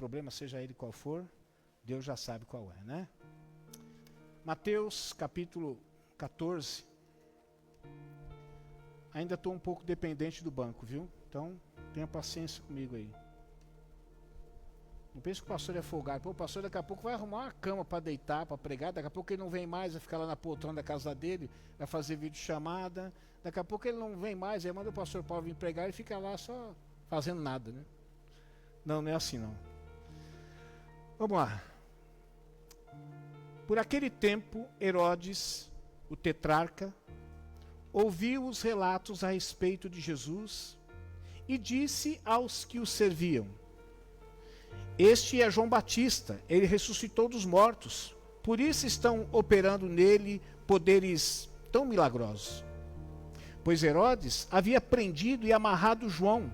problema, seja ele qual for, Deus já sabe qual é, né? Mateus capítulo 14. Ainda estou um pouco dependente do banco, viu? Então, tenha paciência comigo aí. Não pense que o pastor é folgado. Pô, o pastor daqui a pouco vai arrumar uma cama para deitar, para pregar. Daqui a pouco ele não vem mais, vai ficar lá na poltrona da casa dele, vai fazer videochamada. Daqui a pouco ele não vem mais, aí manda o pastor Paulo vir pregar e fica lá só fazendo nada, né? Não, não é assim não. Vamos lá. Por aquele tempo, Herodes, o tetrarca, ouviu os relatos a respeito de Jesus e disse aos que o serviam: Este é João Batista, ele ressuscitou dos mortos, por isso estão operando nele poderes tão milagrosos. Pois Herodes havia prendido e amarrado João,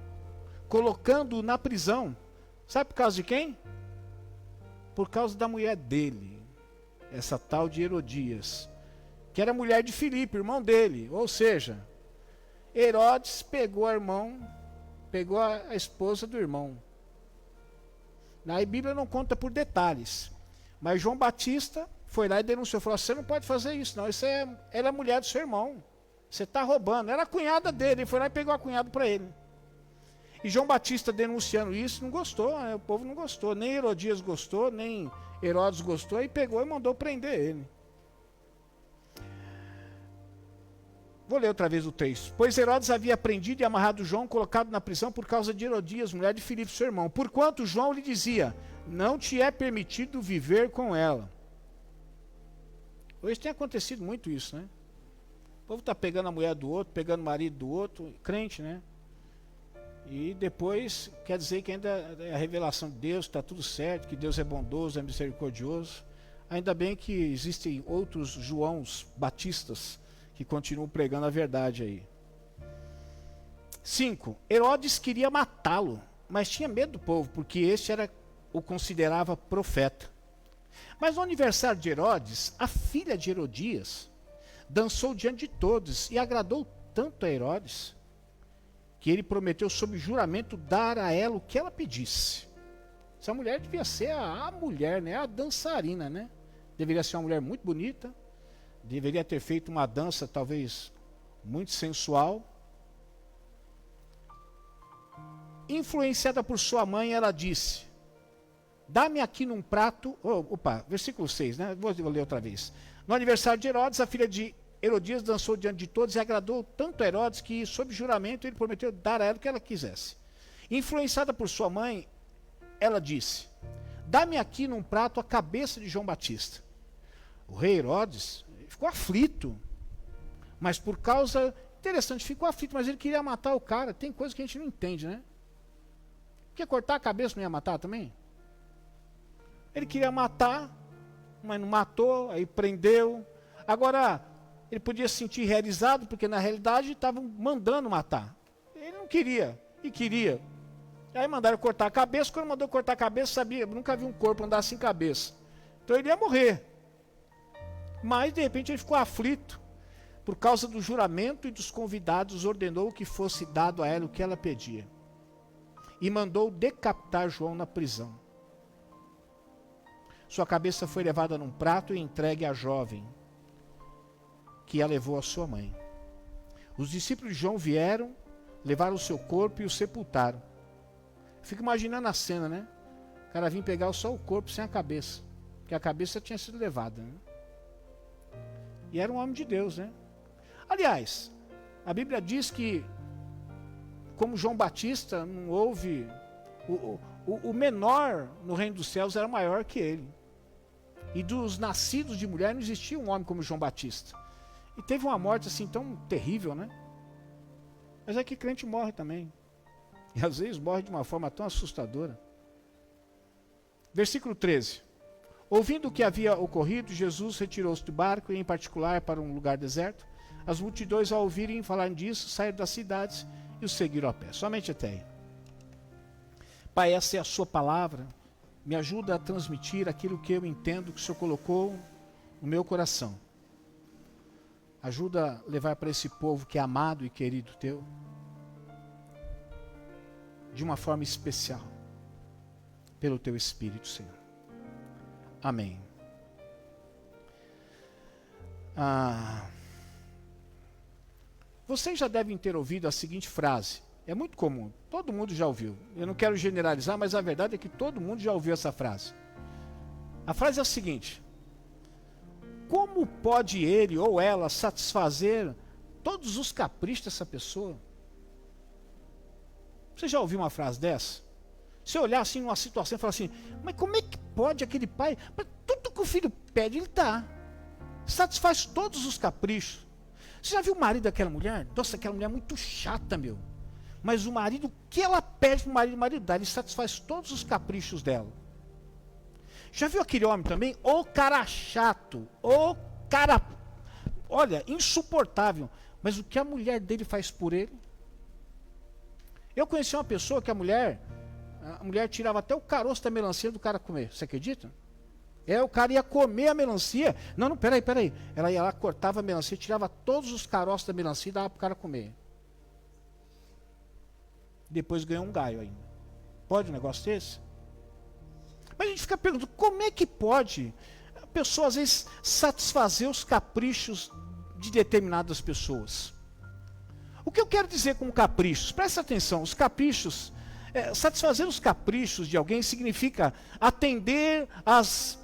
colocando-o na prisão. Sabe por causa de quem? Por causa da mulher dele, essa tal de Herodias, que era mulher de Filipe, irmão dele. Ou seja, Herodes pegou a esposa do irmão. A Bíblia não conta por detalhes, mas João Batista foi lá e denunciou, falou: você não pode fazer isso não, ela é mulher do seu irmão, você está roubando. Era a cunhada dele, ele foi lá e pegou a cunhada para ele. E João Batista denunciando isso, não gostou, né? O povo não gostou, nem Herodias gostou, nem Herodes gostou, e pegou e mandou prender ele. Vou ler outra vez o texto. Pois Herodes havia prendido e amarrado João, colocado na prisão por causa de Herodias, mulher de Filipe, seu irmão. Porquanto João lhe dizia: não te é permitido viver com ela. Hoje tem acontecido muito isso, né? O povo está pegando a mulher do outro, pegando o marido do outro, crente, né? E depois quer dizer que ainda é a revelação de Deus, está tudo certo, que Deus é bondoso, é misericordioso. Ainda bem que existem outros Joãos Batistas que continuam pregando a verdade aí. 5. Herodes queria matá-lo, mas tinha medo do povo, porque este o considerava profeta. Mas no aniversário de Herodes, a filha de Herodias dançou diante de todos e agradou tanto a Herodes, que ele prometeu sob juramento dar a ela o que ela pedisse. Essa mulher devia ser a mulher, né? A dançarina, né? Deveria ser uma mulher muito bonita, deveria ter feito uma dança talvez muito sensual. Influenciada por sua mãe, ela disse: dá-me aqui num prato. Versículo 6, né? Vou ler outra vez. No aniversário de Herodes, a filha de Herodias dançou diante de todos e agradou tanto a Herodes que, sob juramento, ele prometeu dar a ela o que ela quisesse. Influenciada por sua mãe, ela disse: dá-me aqui num prato a cabeça de João Batista. O rei Herodes ficou aflito, mas por causa... Interessante, ficou aflito, mas ele queria matar o cara. Tem coisa que a gente não entende, né? Porque cortar a cabeça não ia matar também? Ele queria matar, mas não matou, aí prendeu. Agora, ele podia se sentir realizado, porque na realidade estavam mandando matar. Ele não queria, e queria. Aí mandaram cortar a cabeça. Quando mandou cortar a cabeça, sabia, nunca vi um corpo andar sem cabeça. Então ele ia morrer. Mas de repente ele ficou aflito. Por causa do juramento e dos convidados, ordenou que fosse dado a ela o que ela pedia. E mandou decapitar João na prisão. Sua cabeça foi levada num prato e entregue à jovem, que a levou à sua mãe. Os discípulos de João vieram, levaram o seu corpo e o sepultaram. Fico imaginando a cena, né? O cara vinha pegar só o corpo sem a cabeça, porque a cabeça tinha sido levada, né? E era um homem de Deus, né? Aliás, a Bíblia diz que, como João Batista, não houve... O menor no reino dos céus era maior que ele. E dos nascidos de mulher não existia um homem como João Batista. E teve uma morte assim tão terrível, né? Mas é que crente morre também. E às vezes morre de uma forma tão assustadora. Versículo 13. Ouvindo o que havia ocorrido, Jesus retirou-se do barco, e em particular para um lugar deserto. As multidões, ao ouvirem falar disso, saíram das cidades e o seguiram a pé. Somente até aí. Pai, essa é a sua palavra. Me ajuda a transmitir aquilo que eu entendo que o Senhor colocou no meu coração. Ajuda a levar para esse povo que é amado e querido teu, de uma forma especial. pelo teu Espírito, Senhor. Amém. Vocês já devem ter ouvido a seguinte frase. É muito comum, todo mundo já ouviu. Eu não quero generalizar, mas a verdade é que todo mundo já ouviu essa frase. A frase é a seguinte: como pode ele ou ela satisfazer todos os caprichos dessa pessoa? Você já ouviu uma frase dessa? Você olhar assim numa situação e falar assim, mas como é que pode aquele pai, tudo que o filho pede, ele dá. Satisfaz todos os caprichos. Você já viu o marido daquela mulher? Nossa, aquela mulher é muito chata, meu. Mas o marido, o que ela pede para o marido dá, ele satisfaz todos os caprichos dela. Já viu aquele homem também? O cara chato, o cara, olha, insuportável. Mas o que a mulher dele faz por ele? Eu conheci uma pessoa que a mulher tirava até o caroço da melancia do cara comer. Você acredita? O cara ia comer a melancia. Não, peraí. Ela ia lá, cortava a melancia, tirava todos os caroços da melancia e dava para o cara comer. Depois ganhou um gaio ainda. Pode um negócio desse? Mas a gente fica perguntando, como é que pode a pessoa às vezes satisfazer os caprichos de determinadas pessoas? O que eu quero dizer com caprichos? Presta atenção, os caprichos, satisfazer os caprichos de alguém significa atender às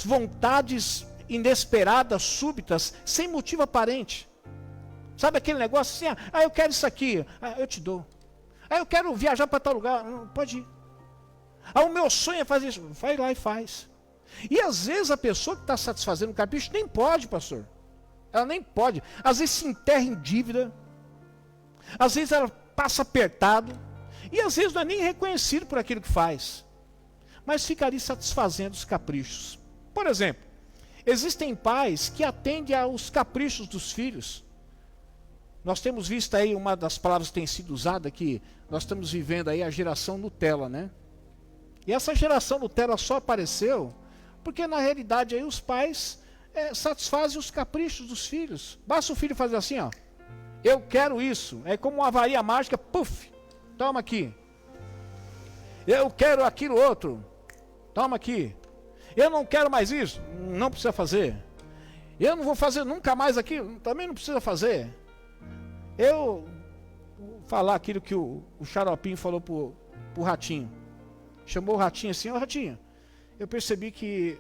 vontades inesperadas, súbitas, sem motivo aparente. Sabe aquele negócio assim, eu quero isso aqui, eu te dou. Eu quero viajar para tal lugar, pode ir. O meu sonho é fazer isso, vai lá e faz. E às vezes a pessoa que está satisfazendo o capricho nem pode, pastor. Ela nem pode. Às vezes se enterra em dívida. Às vezes ela passa apertado. E às vezes não é nem reconhecido por aquilo que faz. Mas fica ali satisfazendo os caprichos. Por exemplo, existem pais que atendem aos caprichos dos filhos. Nós temos visto aí, uma das palavras que tem sido usada, que nós estamos vivendo aí a geração Nutella, né? E essa geração Nutella só apareceu porque na realidade aí os pais satisfazem os caprichos dos filhos. Basta o filho fazer assim, ó. Eu quero isso. É como uma varinha mágica, puf, toma aqui. Eu quero aquilo outro. Toma aqui. Eu não quero mais isso. Não precisa fazer. Eu não vou fazer nunca mais aquilo. Também não precisa fazer. Eu vou falar aquilo que o Xaropinho falou pro Ratinho. Chamou o Ratinho assim, Ratinho, eu percebi que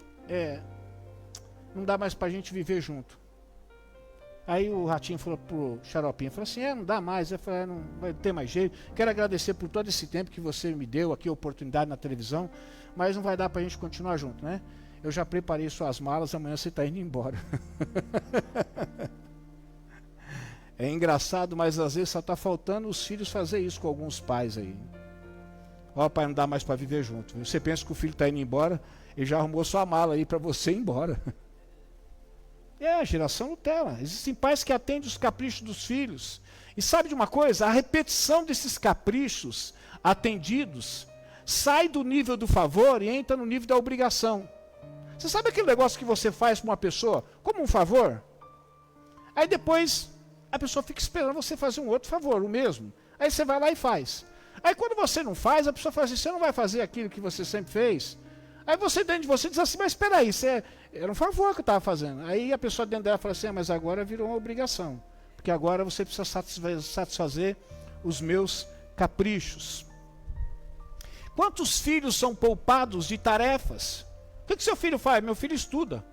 não dá mais pra gente viver junto. Aí o Ratinho falou pro Xaropinho, falou assim, não dá mais. Eu falei, não vai ter mais jeito. Quero agradecer por todo esse tempo que você me deu aqui, a oportunidade na televisão, mas não vai dar pra gente continuar junto, né? Eu já preparei suas malas, amanhã você tá indo embora. É engraçado, mas às vezes só tá faltando os filhos fazer isso com alguns pais aí. Pai, não dá mais para viver junto. Você pensa que o filho está indo embora, ele já arrumou sua mala aí para você ir embora. A geração Nutella. Existem pais que atendem os caprichos dos filhos. E sabe de uma coisa? A repetição desses caprichos atendidos sai do nível do favor e entra no nível da obrigação. Você sabe aquele negócio que você faz para uma pessoa como um favor? Aí depois a pessoa fica esperando você fazer um outro favor, o mesmo. Aí você vai lá e faz. Aí quando você não faz, a pessoa fala assim, você não vai fazer aquilo que você sempre fez? Aí você dentro de você diz assim, mas espera aí, era um favor que eu estava fazendo. Aí a pessoa dentro dela fala assim, mas agora virou uma obrigação. Porque agora você precisa satisfazer os meus caprichos. Quantos filhos são poupados de tarefas? O que seu filho faz? Meu filho estuda.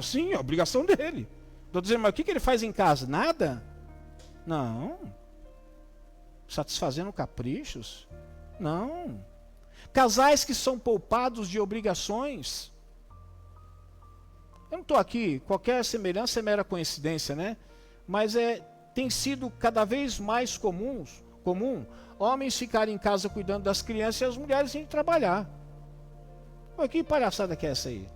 Sim, é a obrigação dele. Estou dizendo, mas o que ele faz em casa? Nada? Não. Satisfazendo caprichos? Não. Casais que são poupados de obrigações. Eu não estou aqui, qualquer semelhança é mera coincidência, né? Mas tem sido cada vez mais comum homens ficarem em casa cuidando das crianças e as mulheres irem trabalhar. Que palhaçada que é essa aí?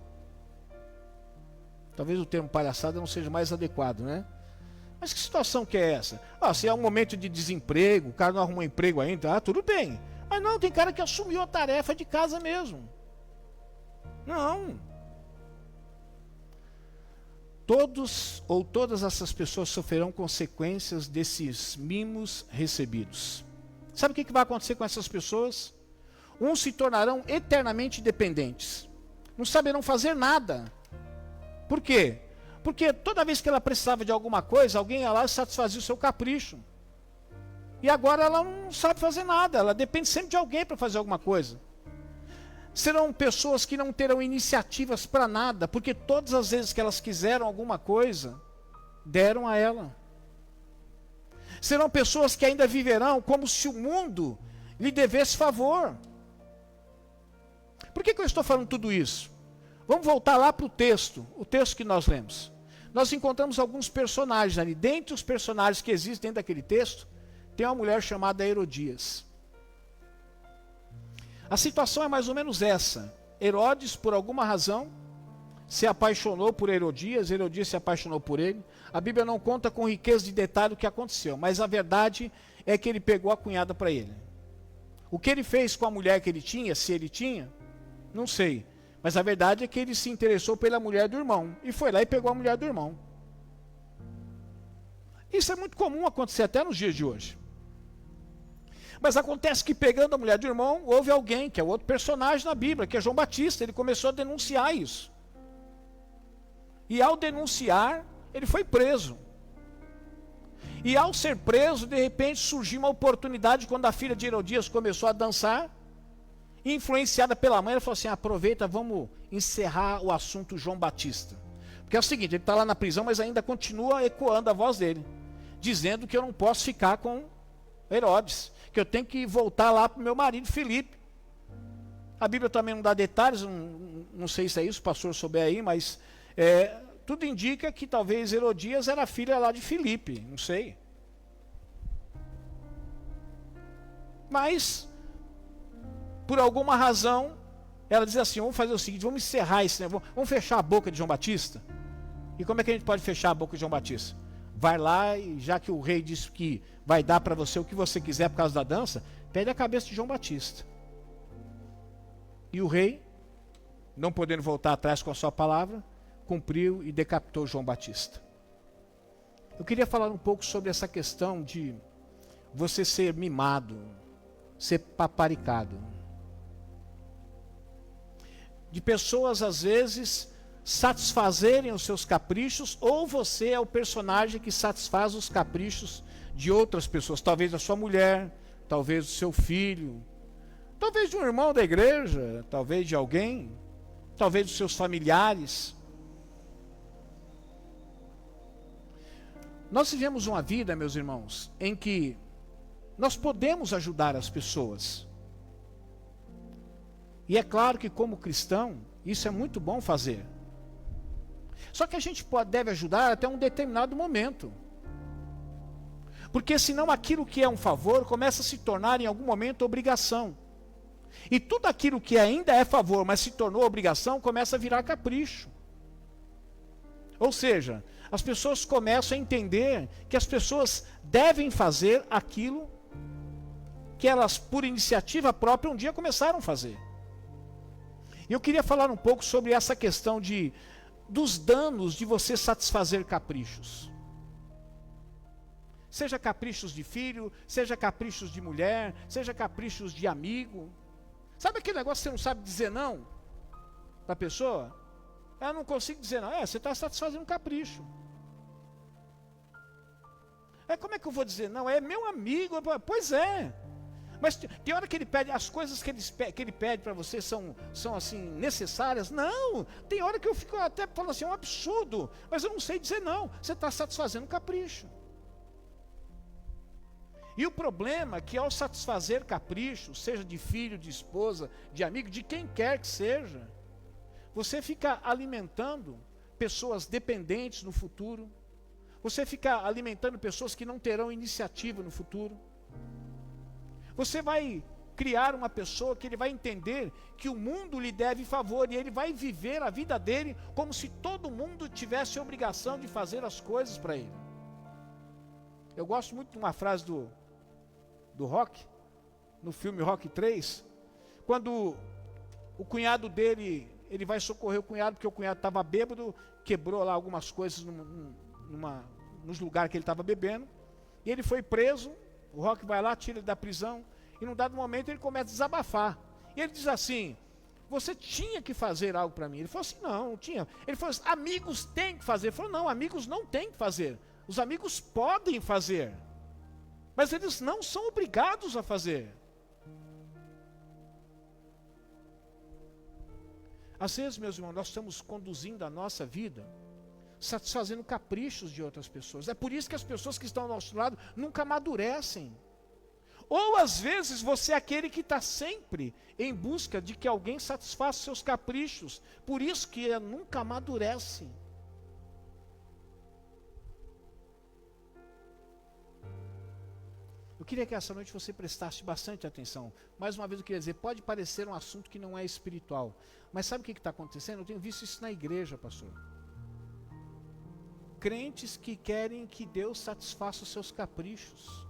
Talvez o termo palhaçada não seja mais adequado, né? Mas que situação que é essa? Se é um momento de desemprego, o cara não arrumou emprego ainda, tudo bem. Mas não, tem cara que assumiu a tarefa de casa mesmo. Não. Todos ou todas essas pessoas sofrerão consequências desses mimos recebidos. Sabe o que vai acontecer com essas pessoas? uns se tornarão eternamente dependentes. Não saberão fazer nada. Por quê? Porque toda vez que ela precisava de alguma coisa, alguém ia lá e satisfazia o seu capricho. E agora ela não sabe fazer nada, ela depende sempre de alguém para fazer alguma coisa. Serão pessoas que não terão iniciativas para nada, porque todas as vezes que elas quiseram alguma coisa, deram a ela. Serão pessoas que ainda viverão como se o mundo lhe devesse favor. Por que eu estou falando tudo isso? Vamos voltar lá para o texto que nós lemos. Nós encontramos alguns personagens ali. Dentre os personagens que existem dentro daquele texto, tem uma mulher chamada Herodias. A situação é mais ou menos essa. Herodes, por alguma razão, se apaixonou por Herodias, Herodias se apaixonou por ele. A Bíblia não conta com riqueza de detalhe o que aconteceu, mas a verdade é que ele pegou a cunhada para ele. O que ele fez com a mulher que ele tinha, se ele tinha, não sei. Mas a verdade é que ele se interessou pela mulher do irmão, e foi lá e pegou a mulher do irmão. Isso é muito comum acontecer até nos dias de hoje. Mas acontece que pegando a mulher do irmão, houve alguém, que é outro personagem na Bíblia, que é João Batista, ele começou a denunciar isso. E ao denunciar, ele foi preso. E ao ser preso, de repente surgiu uma oportunidade, quando a filha de Herodias começou a dançar, influenciada pela mãe, ela falou assim, aproveita, vamos encerrar o assunto João Batista. Porque é o seguinte, ele está lá na prisão, mas ainda continua ecoando a voz dele, dizendo que eu não posso ficar com Herodes, que eu tenho que voltar lá para o meu marido Filipe. A Bíblia também não dá detalhes, não sei se é isso, o pastor souber aí, mas tudo indica que talvez Herodias era filha lá de Filipe, não sei. Mas, por alguma razão, ela diz assim, vamos fazer o seguinte, vamos encerrar isso, né? Vamos fechar a boca de João Batista. E como é que a gente pode fechar a boca de João Batista? Vai lá e já que o rei disse que vai dar para você o que você quiser por causa da dança, pede a cabeça de João Batista. E o rei, não podendo voltar atrás com a sua palavra, cumpriu e decapitou João Batista. Eu queria falar um pouco sobre essa questão de você ser mimado, ser paparicado. De pessoas, às vezes, satisfazerem os seus caprichos, ou você é o personagem que satisfaz os caprichos de outras pessoas, talvez a sua mulher, talvez o seu filho, talvez de um irmão da igreja, talvez de alguém, talvez dos seus familiares. Nós vivemos uma vida, meus irmãos, em que nós podemos ajudar as pessoas. E é claro que como cristão, isso é muito bom fazer. Só que a gente deve ajudar até um determinado momento. Porque senão aquilo que é um favor começa a se tornar em algum momento obrigação. E tudo aquilo que ainda é favor, mas se tornou obrigação, começa a virar capricho. Ou seja, as pessoas começam a entender que as pessoas devem fazer aquilo que elas, por iniciativa própria, um dia começaram a fazer. E eu queria falar um pouco sobre essa questão dos danos de você satisfazer caprichos. Seja caprichos de filho, seja caprichos de mulher, seja caprichos de amigo. Sabe aquele negócio que você não sabe dizer não para a pessoa? Eu não consigo dizer não. Você está satisfazendo um capricho. Como é que eu vou dizer não? É meu amigo. Pois é. Mas tem hora que ele pede, as coisas que ele pede para você são assim, necessárias? Não, tem hora que eu fico até falando assim, é um absurdo, mas eu não sei dizer não. Você está satisfazendo um capricho. E o problema é que ao satisfazer capricho, seja de filho, de esposa, de amigo, de quem quer que seja, você fica alimentando pessoas dependentes no futuro, você fica alimentando pessoas que não terão iniciativa no futuro. Você vai criar uma pessoa que ele vai entender que o mundo lhe deve favor, e ele vai viver a vida dele como se todo mundo tivesse a obrigação de fazer as coisas para ele. Eu gosto muito de uma frase do Rock, no filme Rock 3, quando o cunhado dele, ele vai socorrer o cunhado, porque o cunhado estava bêbado, quebrou lá algumas coisas nos lugares que ele estava bebendo, e ele foi preso. O Rock vai lá, tira ele da prisão, e num dado momento ele começa a desabafar. E ele diz assim: você tinha que fazer algo para mim. Ele falou assim: não, não tinha. Ele falou assim: amigos têm que fazer. Ele falou: não, amigos não têm que fazer. Os amigos podem fazer, mas eles não são obrigados a fazer. Às vezes, meus irmãos, nós estamos conduzindo a nossa vida satisfazendo caprichos de outras pessoas. É por isso que as pessoas que estão ao nosso lado nunca amadurecem. Ou às vezes você é aquele que está sempre em busca de que alguém satisfaça seus caprichos. Por isso que nunca amadurece. Eu queria que essa noite você prestasse bastante atenção. Mais uma vez eu queria dizer, pode parecer um assunto que não é espiritual. Mas sabe o que está acontecendo? Eu tenho visto isso na igreja, pastor. Crentes que querem que Deus satisfaça os seus caprichos.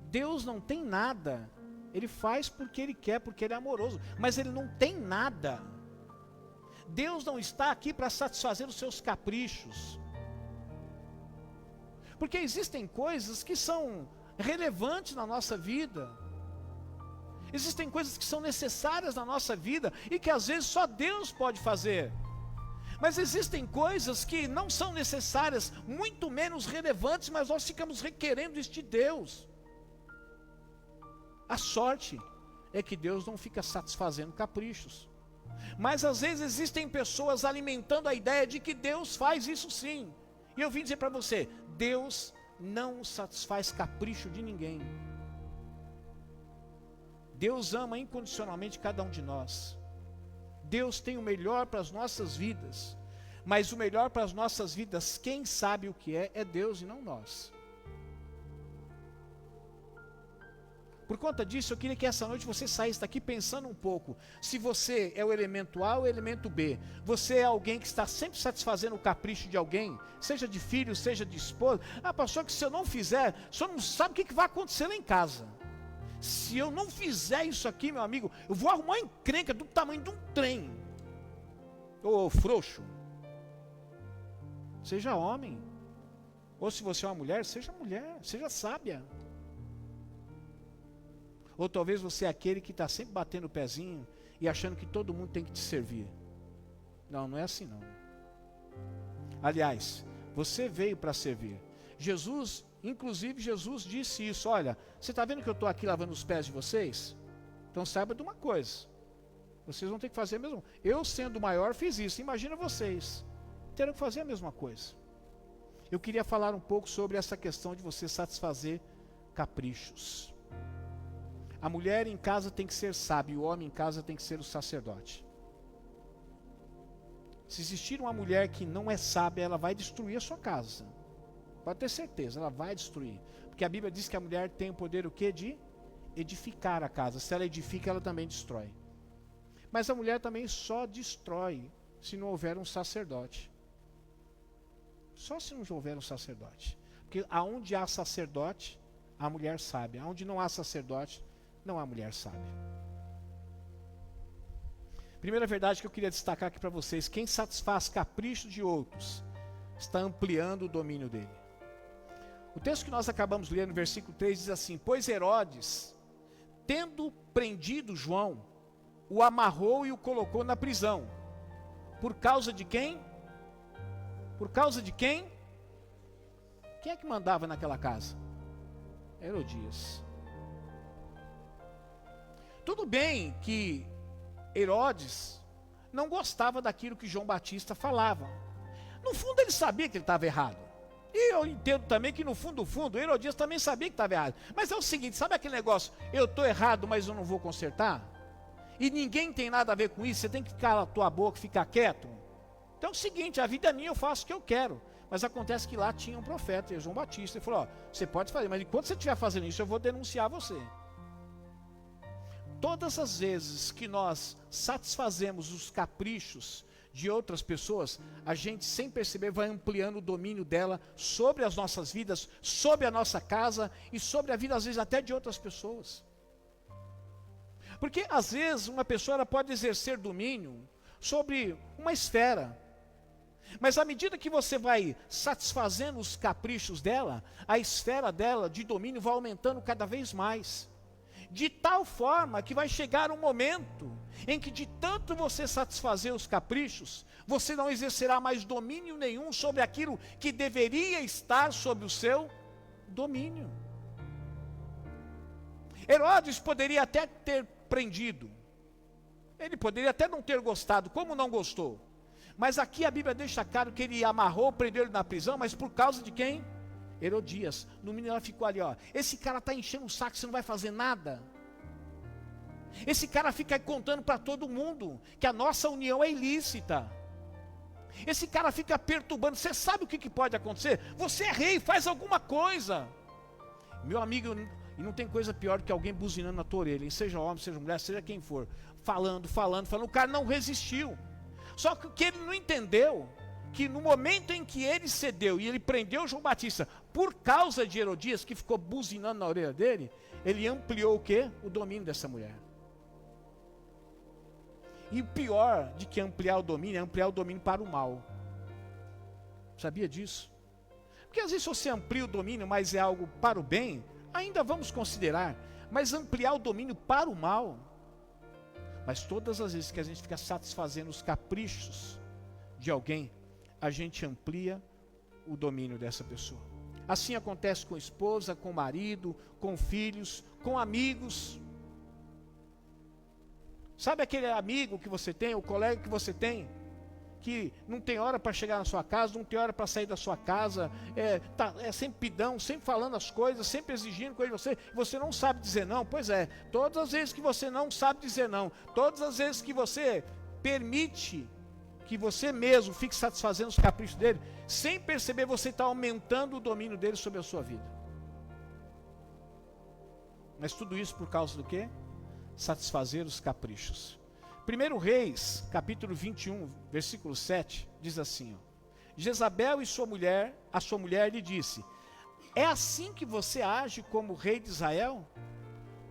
Deus não tem nada. Ele faz porque Ele quer, porque Ele é amoroso. Mas Ele não tem nada. Deus não está aqui para satisfazer os seus caprichos. Porque existem coisas que são relevantes na nossa vida. Existem coisas que são necessárias na nossa vida e que às vezes só Deus pode fazer. Mas existem coisas que não são necessárias, muito menos relevantes, mas nós ficamos requerendo isso de Deus. A sorte é que Deus não fica satisfazendo caprichos. Mas às vezes existem pessoas alimentando a ideia de que Deus faz isso sim. E eu vim dizer para você, Deus não satisfaz capricho de ninguém. Deus ama incondicionalmente cada um de nós. Deus tem o melhor para as nossas vidas. Mas o melhor para as nossas vidas, quem sabe o que é Deus e não nós. Por conta disso, eu queria que essa noite você saísse daqui pensando um pouco. Se você é o elemento A ou o elemento B. Você é alguém que está sempre satisfazendo o capricho de alguém, seja de filho, seja de esposa. Ah, pastor, que se eu não fizer, o senhor não sabe o que vai acontecer lá em casa. Se eu não fizer isso aqui, meu amigo, eu vou arrumar uma encrenca do tamanho de um trem. Ô frouxo. Seja homem. Ou se você é uma mulher, seja sábia. Ou talvez você é aquele que está sempre batendo o pezinho e achando que todo mundo tem que te servir. Não, não é assim não. Aliás, você veio para servir. Inclusive Jesus disse isso. Olha, você está vendo que eu estou aqui lavando os pés de vocês? Então saiba de uma coisa. Vocês vão ter que fazer a mesma. Eu sendo maior fiz isso. Imagina vocês. Terão que fazer a mesma coisa. Eu queria falar um pouco sobre essa questão de você satisfazer caprichos. A mulher em casa tem que ser sábia, o homem em casa tem que ser o sacerdote. Se existir uma mulher que não é sábia, ela vai destruir a sua casa. Pode ter certeza, ela vai destruir. Porque a Bíblia diz que a mulher tem o poder o quê? De edificar a casa. Se ela edifica, ela também destrói. Mas a mulher também só destrói se não houver um sacerdote. Só se não houver um sacerdote. Porque aonde há sacerdote, há mulher sábia. Aonde não há sacerdote, não há mulher sábia. Primeira verdade que eu queria destacar aqui para vocês: quem satisfaz caprichos de outros está ampliando o domínio dele. O texto que nós acabamos de ler no versículo 3 diz assim: pois Herodes, tendo prendido João, o amarrou e o colocou na prisão. Por causa de quem? Por causa de quem? Quem é que mandava naquela casa? Herodias. Tudo bem que Herodes não gostava daquilo que João Batista falava. No fundo ele sabia que ele estava errado. E eu entendo também que no fundo, Herodias também sabia que estava errado. Mas é o seguinte, sabe aquele negócio, eu estou errado, mas eu não vou consertar? E ninguém tem nada a ver com isso, você tem que ficar na tua boca, ficar quieto. Então é o seguinte, a vida é minha, eu faço o que eu quero. Mas acontece que lá tinha um profeta, João Batista, ele falou, você pode fazer, mas enquanto você estiver fazendo isso, eu vou denunciar você. Todas as vezes que nós satisfazemos os caprichos de outras pessoas, a gente sem perceber vai ampliando o domínio dela sobre as nossas vidas, sobre a nossa casa e sobre a vida às vezes até de outras pessoas. Porque às vezes uma pessoa ela pode exercer domínio sobre uma esfera, mas à medida que você vai satisfazendo os caprichos dela, a esfera dela de domínio vai aumentando cada vez mais. De tal forma que vai chegar um momento em que de tanto você satisfazer os caprichos, você não exercerá mais domínio nenhum sobre aquilo que deveria estar sob o seu domínio. Herodes poderia até ter prendido. Ele poderia até não ter gostado, como não gostou? Mas aqui a Bíblia deixa claro que ele amarrou, prendeu ele na prisão, mas por causa de quem? Herodias. No mínimo ela ficou ali, ó. Esse cara está enchendo o saco, você não vai fazer nada. Esse cara fica contando para todo mundo que a nossa união é ilícita. Esse cara fica perturbando. Você sabe o que pode acontecer? Você é rei, faz alguma coisa. Meu amigo, e não tem coisa pior do que alguém buzinando na tua orelha, seja homem, seja mulher, seja quem for, falando. O cara não resistiu. Só que o que ele não entendeu, que no momento em que ele cedeu e ele prendeu João Batista, por causa de Herodias, que ficou buzinando na orelha dele, ele ampliou o quê? O domínio dessa mulher. E o pior de que ampliar o domínio é ampliar o domínio para o mal. Sabia disso? Porque às vezes você amplia o domínio, mas é algo para o bem, ainda vamos considerar. Mas ampliar o domínio para o mal, mas todas as vezes que a gente fica satisfazendo os caprichos de alguém, a gente amplia o domínio dessa pessoa. Assim acontece com esposa, com marido, com filhos, com amigos. Sabe aquele amigo que você tem, o colega que você tem, que não tem hora para chegar na sua casa, não tem hora para sair da sua casa, é sempre pidão, sempre falando as coisas, sempre exigindo coisa de você não sabe dizer não? Pois é, todas as vezes que você não sabe dizer não, todas as vezes que você permite que você mesmo fique satisfazendo os caprichos dele, sem perceber você está aumentando o domínio dele sobre a sua vida. Mas tudo isso por causa do quê? Satisfazer os caprichos. 1 Reis, capítulo 21, versículo 7, diz assim, ó, Jezabel e a sua mulher lhe disse, é assim que você age como rei de Israel?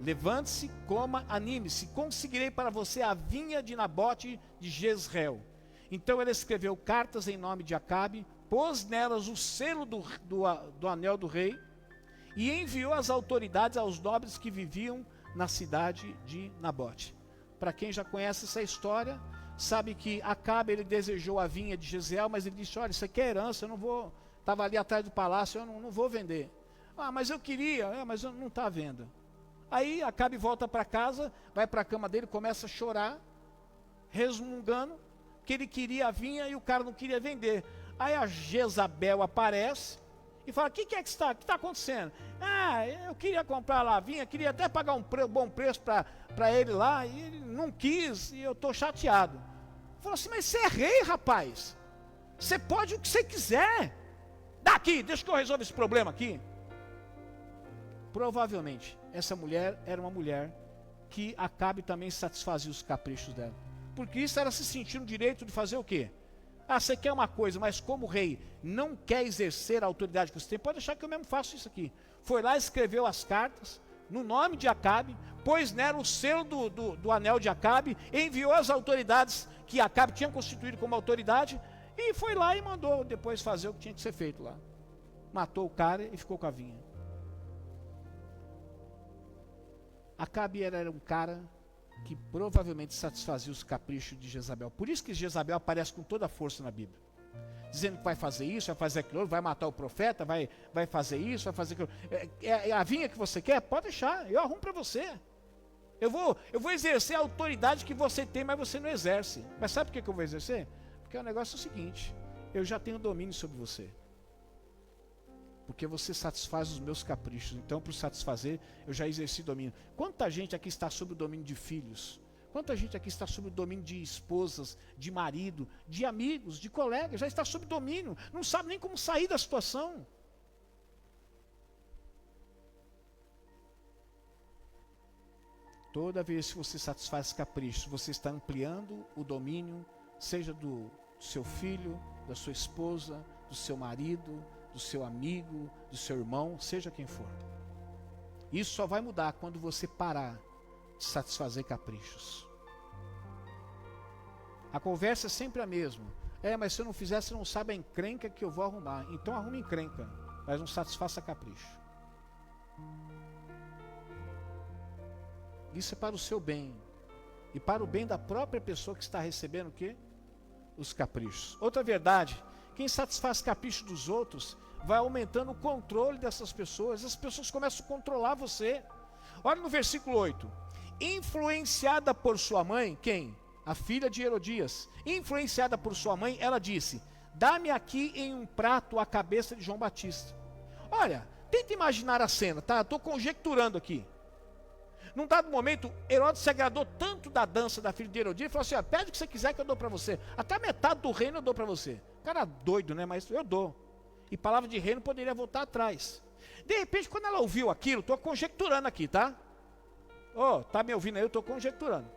Levante-se, coma, anime-se, conseguirei para você a vinha de Nabote de Jezreel. Então ele escreveu cartas em nome de Acabe, pôs nelas o selo do anel do rei, e enviou as autoridades aos nobres que viviam na cidade de Nabote. Para quem já conhece essa história, sabe que Acabe, ele desejou a vinha de Jezreel, mas ele disse, olha, isso aqui é herança, eu não vou, estava ali atrás do palácio, eu não vou vender. Ah, mas eu queria, mas eu não está à venda. Aí Acabe volta para casa, vai para a cama dele, começa a chorar, resmungando, que ele queria a vinha e o cara não queria vender. Aí a Jezabel aparece e fala, o que é que está acontecendo? Ah, eu queria comprar lá a vinha, queria até pagar um bom preço para ele lá, e ele não quis, e eu estou chateado. Falou assim, mas você é rei, rapaz, você pode o que você quiser, daqui, deixa que eu resolva esse problema aqui. Provavelmente, essa mulher era uma mulher que Acabe também satisfazia os caprichos dela, porque isso era se sentir no direito de fazer o quê? Ah, você quer uma coisa, mas como rei não quer exercer a autoridade que você tem, pode deixar que eu mesmo faço isso aqui. Foi lá, escreveu as cartas, no nome de Acabe, pôs nela o selo do anel de Acabe, enviou as autoridades que Acabe tinha constituído como autoridade, e foi lá e mandou depois fazer o que tinha que ser feito lá. Matou o cara e ficou com a vinha. Acabe era um cara que provavelmente satisfazia os caprichos de Jezabel. Por isso que Jezabel aparece com toda a força na Bíblia, dizendo que vai fazer isso, vai fazer aquilo, vai matar o profeta, vai fazer isso, vai fazer aquilo. É a vinha que você quer? Pode deixar, eu arrumo para você. Eu vou exercer a autoridade que você tem, mas você não exerce. Mas sabe por que eu vou exercer? Porque o negócio é o seguinte, eu já tenho domínio sobre você. Porque você satisfaz os meus caprichos. Então, por satisfazer, eu já exerci domínio. Quanta gente aqui está sob o domínio de filhos? Quanta gente aqui está sob o domínio de esposas, de marido, de amigos, de colegas? Já está sob domínio. Não sabe nem como sair da situação. Toda vez que você satisfaz caprichos, você está ampliando o domínio, seja do seu filho, da sua esposa, do seu marido, do seu amigo, do seu irmão, seja quem for. Isso só vai mudar quando você parar de satisfazer caprichos. A conversa é sempre a mesma. Mas se eu não fizer, você não sabe a encrenca que eu vou arrumar. Então arrume encrenca, mas não satisfaça capricho. Isso é para o seu bem. E para o bem da própria pessoa que está recebendo o quê? Os caprichos. Outra verdade, quem satisfaz caprichos dos outros vai aumentando o controle dessas pessoas. As pessoas começam a controlar você. Olha no versículo 8. Influenciada por sua mãe, quem? A filha de Herodias. Influenciada por sua mãe, ela disse: dá-me aqui em um prato a cabeça de João Batista. Olha, tenta imaginar a cena, tá? Estou conjecturando aqui. Num dado momento, Herodes se agradou tanto da dança da filha de Herodias, e falou assim: pede o que você quiser que eu dou para você. Até metade do reino eu dou para você. Cara doido, né? Mas eu dou. E palavra de reino poderia voltar atrás. De repente, quando ela ouviu aquilo, estou conjecturando aqui, tá? Tá me ouvindo aí? Eu estou conjecturando.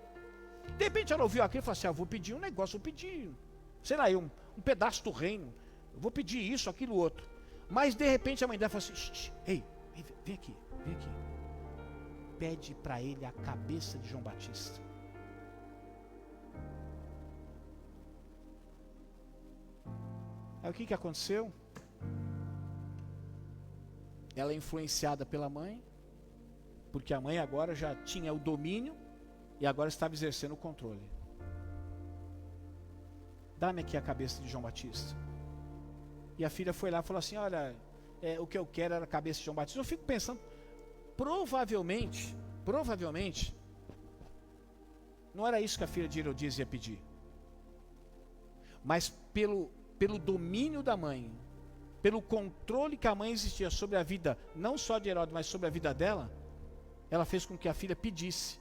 De repente ela ouviu aquilo e falou assim: vou pedir um negócio, vou pedir, sei lá, um pedaço do reino. Eu vou pedir isso, aquilo, outro. Mas de repente a mãe dela falou assim: ei, vem aqui. Pede para ele a cabeça de João Batista. Aí o que aconteceu? Ela é influenciada pela mãe, porque a mãe agora já tinha o domínio e agora estava exercendo o controle. Dá-me aqui a cabeça de João Batista. E a filha foi lá e falou assim: olha, o que eu quero era a cabeça de João Batista. Eu fico pensando, provavelmente, não era isso que a filha de Herodias ia pedir. Mas pelo domínio da mãe, pelo controle que a mãe existia sobre a vida, não só de Herodes, mas sobre a vida dela, ela fez com que a filha pedisse.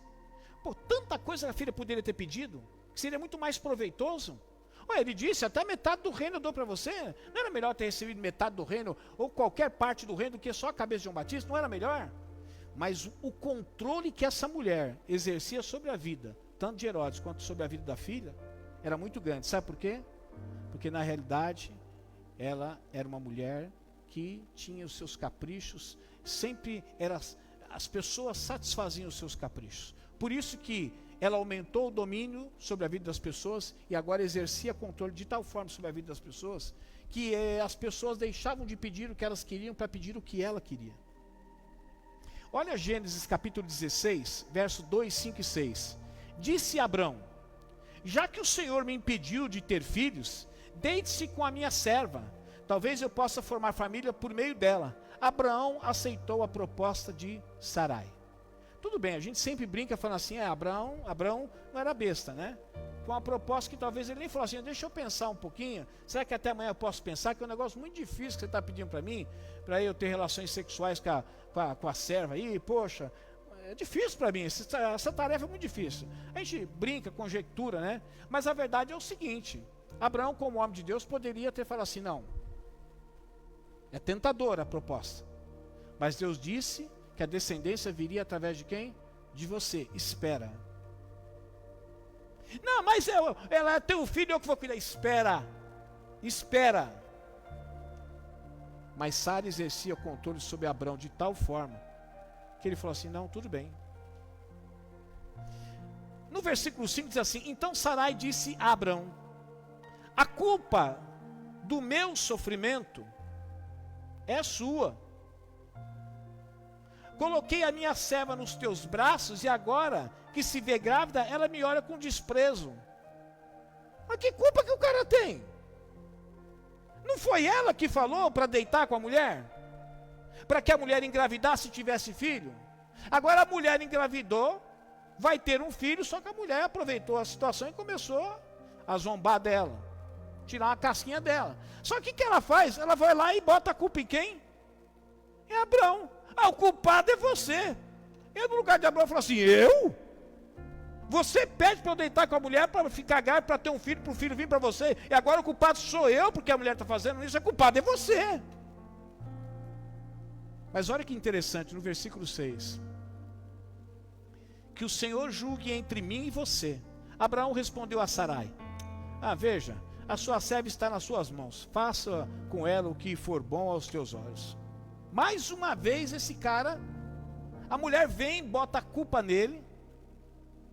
Tanta coisa que a filha poderia ter pedido, que seria muito mais proveitoso. Ele disse: até metade do reino eu dou para você. Não era melhor ter recebido metade do reino, ou qualquer parte do reino, do que só a cabeça de João Batista? Não era melhor? Mas o controle que essa mulher exercia sobre a vida, tanto de Herodes quanto sobre a vida da filha, era muito grande. Sabe por quê? Porque na realidade ela era uma mulher que tinha os seus caprichos, sempre as pessoas satisfaziam os seus caprichos. Por isso que ela aumentou o domínio sobre a vida das pessoas e agora exercia controle de tal forma sobre a vida das pessoas que as pessoas deixavam de pedir o que elas queriam para pedir o que ela queria. Olha Gênesis capítulo 16, verso 2, 5 e 6. Disse Abrão: já que o Senhor me impediu de ter filhos, deite-se com a minha serva, talvez eu possa formar família por meio dela. Abraão aceitou a proposta de Sarai. Tudo bem, a gente sempre brinca falando assim: Abraão não era besta, né? Com uma proposta que talvez ele nem falou assim: deixa eu pensar um pouquinho, será que até amanhã eu posso pensar? Que é um negócio muito difícil que você está pedindo para mim, para eu ter relações sexuais com a serva aí, poxa, é difícil para mim, essa tarefa é muito difícil. A gente brinca, conjectura, né? Mas a verdade é o seguinte: Abraão, como homem de Deus, poderia ter falado assim: não, é tentadora a proposta, mas Deus disse que a descendência viria através de quem? De você, espera. Não, mas ela é teu filho, eu que vou cuidar. Espera. Mas Sara exercia controle sobre Abrão de tal forma que ele falou assim: não, tudo bem. No versículo 5 diz assim: então Sarai disse a Abrão: a culpa do meu sofrimento é sua. Coloquei a minha serva nos teus braços e agora que se vê grávida, ela me olha com desprezo. Mas que culpa que o cara tem? Não foi ela que falou para deitar com a mulher? Para que a mulher engravidasse e tivesse filho? Agora a mulher engravidou, vai ter um filho, só que a mulher aproveitou a situação e começou a zombar dela, tirar uma casquinha dela. Só que o que ela faz? Ela vai lá e bota a culpa em quem? Em Abrão. O culpado é você. Eu, no lugar de Abraão, falo assim: eu? Você pede para eu deitar com a mulher para ficar grávida, para ter um filho, para o filho vir para você, e agora o culpado sou eu, porque a mulher está fazendo isso, culpado é você. Mas olha que interessante, no versículo 6: que o Senhor julgue entre mim e você. Abraão respondeu a Sarai: veja, a sua serva está nas suas mãos, faça com ela o que for bom aos teus olhos. Mais uma vez esse cara, a mulher vem, bota a culpa nele,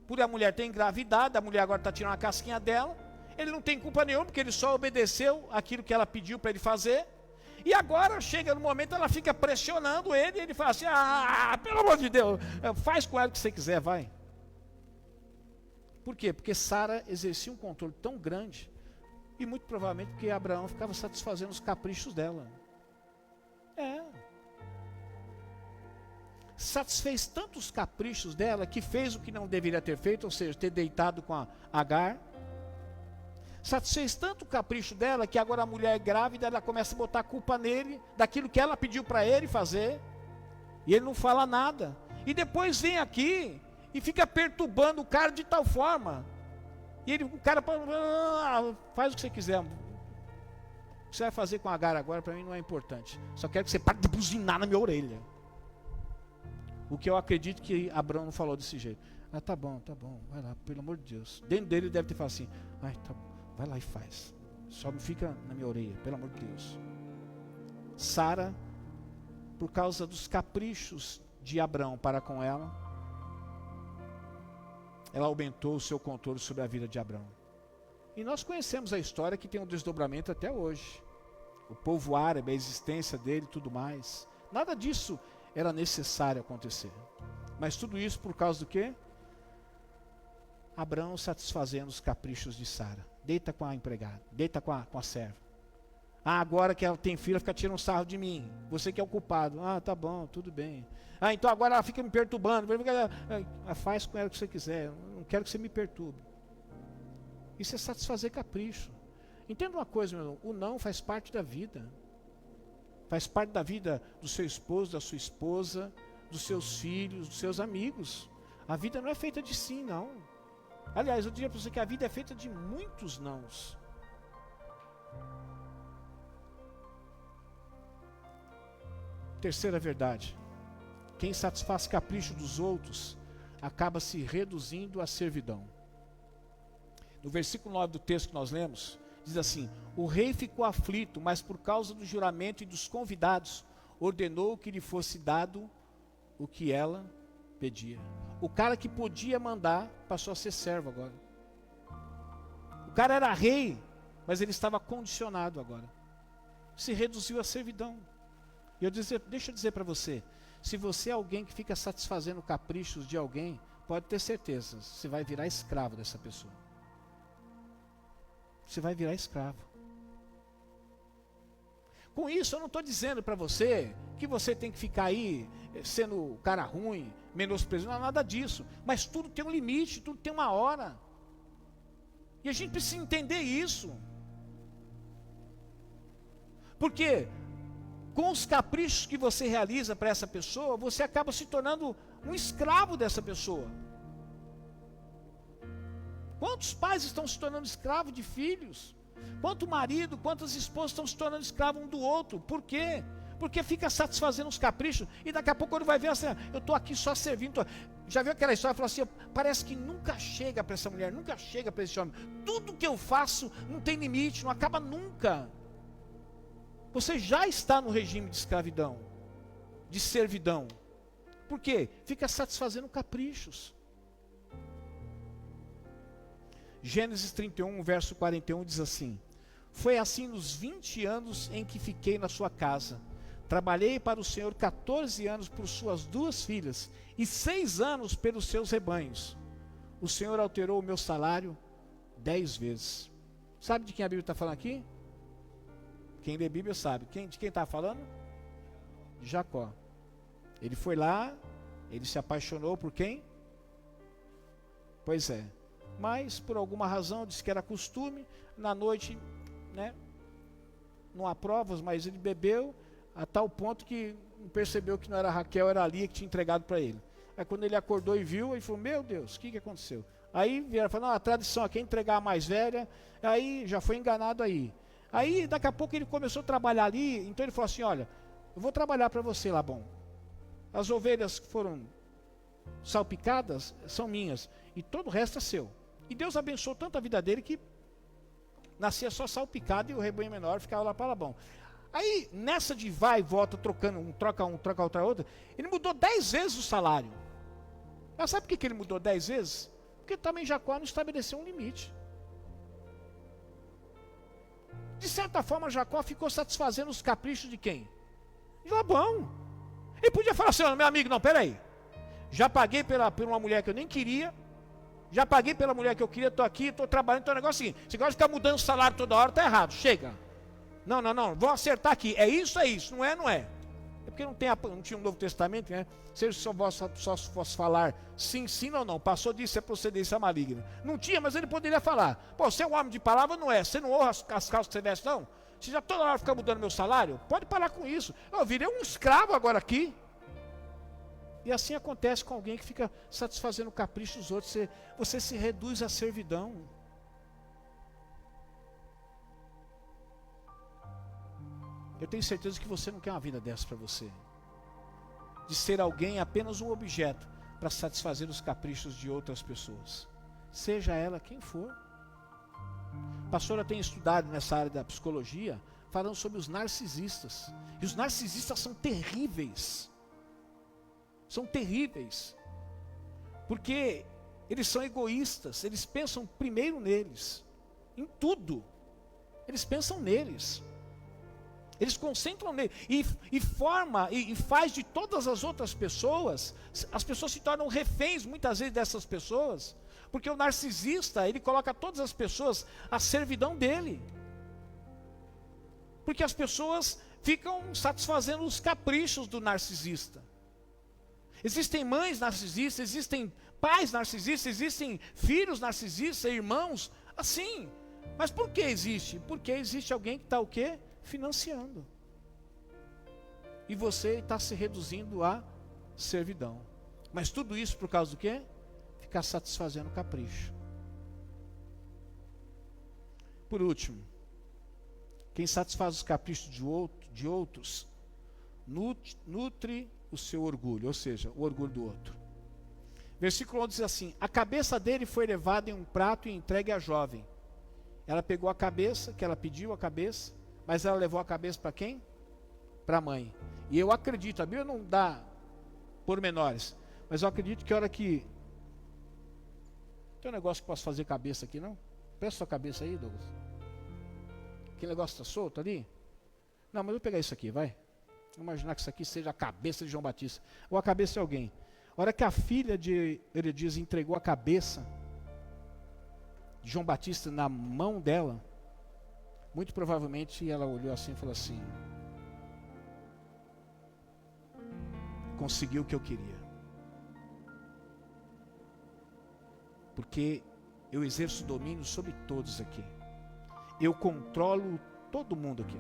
por a mulher ter engravidado, a mulher agora está tirando a casquinha dela, ele não tem culpa nenhuma, porque ele só obedeceu aquilo que ela pediu para ele fazer, E agora chega no momento, ela fica pressionando ele, e ele fala assim, pelo amor de Deus, faz com ela o que você quiser, vai. Por quê? Porque Sara exercia um controle tão grande, e muito provavelmente porque Abraão ficava satisfazendo os caprichos dela. Satisfez tantos caprichos dela, que fez o que não deveria ter feito, ou seja, ter deitado com a Agar. Satisfez tanto o capricho dela, que agora a mulher grávida, ela começa a botar a culpa nele, daquilo que ela pediu para ele fazer, e ele não fala nada, e depois vem aqui, e fica perturbando o cara de tal forma, e o cara faz o que você quiser, o que você vai fazer com a Agar agora, para mim não é importante, só quero que você pare de buzinar na minha orelha. O que eu acredito que Abraão não falou desse jeito. Tá bom, vai lá, pelo amor de Deus. Dentro dele deve ter falado assim, tá bom, vai lá e faz. Só não fica na minha orelha, pelo amor de Deus. Sara, por causa dos caprichos de Abraão para com ela aumentou o seu controle sobre a vida de Abraão. E nós conhecemos a história que tem um desdobramento até hoje. O povo árabe, a existência dele e tudo mais. Nada disso era necessário acontecer. Mas tudo isso por causa do quê? Abraão satisfazendo os caprichos de Sara. Deita com a empregada, deita com a serva. Agora que ela tem filha, fica tirando sarro de mim. Você que é o culpado. Tá bom, tudo bem. Então agora ela fica me perturbando. Faz com ela o que você quiser. Eu não quero que você me perturbe. Isso é satisfazer capricho. Entenda uma coisa, meu irmão. O não faz parte da vida. Faz parte da vida do seu esposo, da sua esposa, dos seus filhos, dos seus amigos. A vida não é feita de sim, não. Aliás, eu diria para você que a vida é feita de muitos nãos. Terceira verdade. Quem satisfaz capricho dos outros acaba se reduzindo à servidão. No versículo 9 do texto que nós lemos, diz assim: o rei ficou aflito, mas por causa do juramento e dos convidados, ordenou que lhe fosse dado o que ela pedia. O cara que podia mandar, passou a ser servo agora. O cara era rei, mas ele estava condicionado agora. Se reduziu à servidão. E deixa eu dizer para você, se você é alguém que fica satisfazendo caprichos de alguém, pode ter certeza, você vai virar escravo dessa pessoa. Você vai virar escravo. Com isso, eu não estou dizendo para você que você tem que ficar aí sendo cara ruim, menosprezando, não é nada disso. Mas tudo tem um limite, tudo tem uma hora. E a gente precisa entender isso. Porque com os caprichos que você realiza para essa pessoa, você acaba se tornando um escravo dessa pessoa. Quantos pais estão se tornando escravos de filhos? Quanto marido, quantas esposas estão se tornando escravos um do outro? Por quê? Porque fica satisfazendo os caprichos e daqui a pouco quando vai ver assim, eu estou aqui só servindo. Já viu aquela história? Falou assim, parece que nunca chega para essa mulher, nunca chega para esse homem. Tudo que eu faço não tem limite, não acaba nunca. Você já está no regime de escravidão, de servidão. Por quê? Fica satisfazendo caprichos. Gênesis 31, verso 41 diz assim: foi assim nos 20 anos em que fiquei na sua casa. Trabalhei para o Senhor 14 anos por suas 2 filhas e 6 anos pelos seus rebanhos. O Senhor alterou o meu salário 10 vezes. Sabe de quem a Bíblia está falando aqui? Quem lê Bíblia sabe. De quem está falando? De Jacó. Ele foi lá, ele se apaixonou por quem? Pois é. Mas por alguma razão, disse que era costume, na noite, né, não há provas, mas ele bebeu a tal ponto que percebeu que não era Raquel, era Lia que tinha entregado para ele. Aí quando ele acordou e viu, ele falou, meu Deus, o que aconteceu? Aí vieram falar, não, a tradição aqui é entregar a mais velha, aí já foi enganado aí. Aí daqui a pouco ele começou a trabalhar ali, então ele falou assim, olha, eu vou trabalhar para você, Labão. As ovelhas que foram salpicadas são minhas, e todo o resto é seu. E Deus abençoou tanto a vida dele que nascia só salpicado e o rebanho menor ficava lá para Labão. Aí, nessa de vai e volta, trocando, troca outra, ele mudou 10 vezes o salário. Mas sabe por que ele mudou 10 vezes? Porque também Jacó não estabeleceu um limite. De certa forma, Jacó ficou satisfazendo os caprichos de quem? De Labão. Ele podia falar assim: meu amigo, não, peraí. Já paguei por uma mulher que eu nem queria. Já paguei pela mulher que eu queria, estou aqui, estou trabalhando, então o negócio é o seguinte: você gosta de ficar mudando o salário toda hora, está errado, chega. Não, vou acertar aqui, é isso, não é, não é. É porque não tinha um Novo Testamento, né? Se ele só fosse falar sim, sim, não, passou disso, é procedência maligna. Não tinha, mas ele poderia falar: pô, você é um homem de palavra, não é? Você não honra as calças que você veste, não? Você já toda hora fica mudando meu salário? Pode parar com isso. Eu virei um escravo agora aqui. E assim acontece com alguém que fica satisfazendo o capricho dos outros. Você se reduz à servidão. Eu tenho certeza que você não quer uma vida dessa para você. De ser alguém apenas um objeto para satisfazer os caprichos de outras pessoas. Seja ela quem for. A pastora tem estudado nessa área da psicologia, falando sobre os narcisistas. E os narcisistas são terríveis. São terríveis. Porque eles são egoístas. Eles pensam primeiro neles. Em tudo. Eles pensam neles. Eles concentram nele. E faz de todas as outras pessoas. As pessoas se tornam reféns muitas vezes dessas pessoas. Porque o narcisista, ele coloca todas as pessoas à servidão dele. Porque as pessoas ficam satisfazendo os caprichos do narcisista. Existem mães narcisistas, existem pais narcisistas, existem filhos narcisistas, irmãos, assim. Mas por que existe? Porque existe alguém que está o quê? Financiando. E você está se reduzindo à servidão. Mas tudo isso por causa do quê? Ficar satisfazendo o capricho. Por último, quem satisfaz os caprichos de outros, nutre o seu orgulho, ou seja, o orgulho do outro. Versículo 11 diz assim: a cabeça dele foi levada em um prato e entregue à jovem. Ela pegou a cabeça, que ela pediu a cabeça, mas ela levou a cabeça para quem? Para a mãe. E eu acredito, a Bíblia não dá pormenores, mas eu acredito que a hora que... Tem um negócio que posso fazer cabeça aqui, não? Presta sua cabeça aí, Douglas. Aquele negócio está solto ali? Não, mas eu vou pegar isso aqui, vai. Vou imaginar que isso aqui seja a cabeça de João Batista, ou a cabeça de alguém. A hora que a filha de Herodias entregou a cabeça de João Batista na mão dela, muito provavelmente ela olhou assim e falou assim: consegui o que eu queria. Porque eu exerço domínio sobre todos aqui. Eu controlo todo mundo aqui.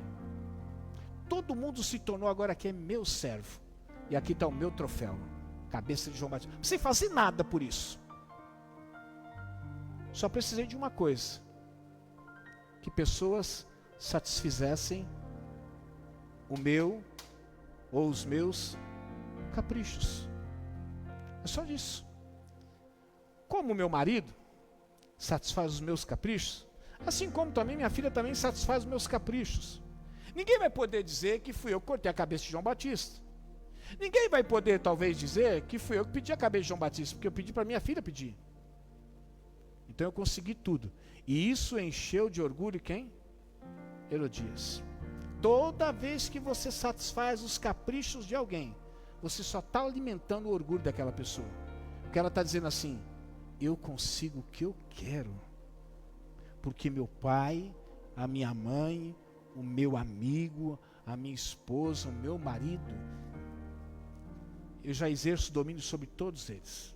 Todo mundo se tornou agora aqui meu servo. E aqui está o meu troféu. Cabeça de João Batista. Não sei fazer nada por isso. Só precisei de uma coisa: que pessoas satisfizessem o meu ou os meus caprichos. É só disso. Como o meu marido satisfaz os meus caprichos, assim como também minha filha também satisfaz os meus caprichos. Ninguém vai poder dizer que fui eu que cortei a cabeça de João Batista. Ninguém vai poder talvez dizer que fui eu que pedi a cabeça de João Batista, porque eu pedi para minha filha pedir. Então eu consegui tudo. E isso encheu de orgulho quem? Herodias. Toda vez que você satisfaz os caprichos de alguém, você só está alimentando o orgulho daquela pessoa. Porque ela está dizendo assim: eu consigo o que eu quero. Porque meu pai, a minha mãe, o meu amigo, a minha esposa, o meu marido, eu já exerço domínio sobre todos eles.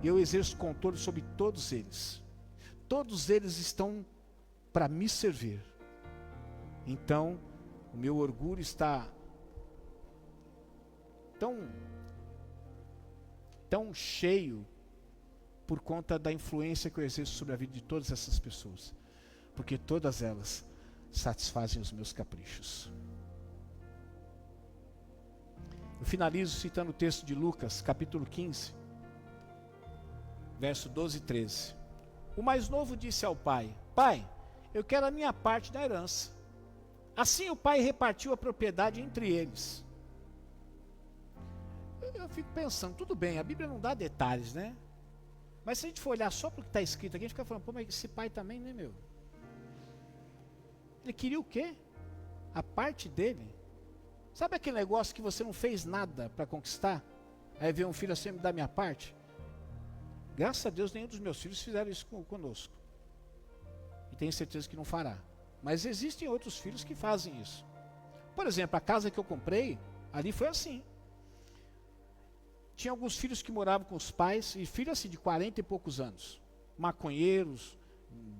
Eu exerço controle sobre todos eles. Todos eles estão para me servir. Então, o meu orgulho está tão cheio por conta da influência que eu exerço sobre a vida de todas essas pessoas. Porque todas elas satisfazem os meus caprichos. Eu finalizo citando o texto de Lucas, capítulo 15, verso 12 e 13. O mais novo disse ao pai: pai, eu quero a minha parte da herança. Assim o pai repartiu a propriedade entre eles. Eu fico pensando, tudo bem, a Bíblia não dá detalhes, né? Mas se a gente for olhar só para o que está escrito aqui, a gente fica falando: pô, mas esse pai também, né, meu? Ele queria o quê? A parte dele. Sabe aquele negócio que você não fez nada para conquistar? Aí vem um filho assim, me dá minha parte. Graças a Deus nenhum dos meus filhos fizeram isso conosco. E tenho certeza que não fará. Mas existem outros filhos que fazem isso. Por exemplo, a casa que eu comprei, ali foi assim. Tinha alguns filhos que moravam com os pais, e filhos assim de 40 e poucos anos. Maconheiros,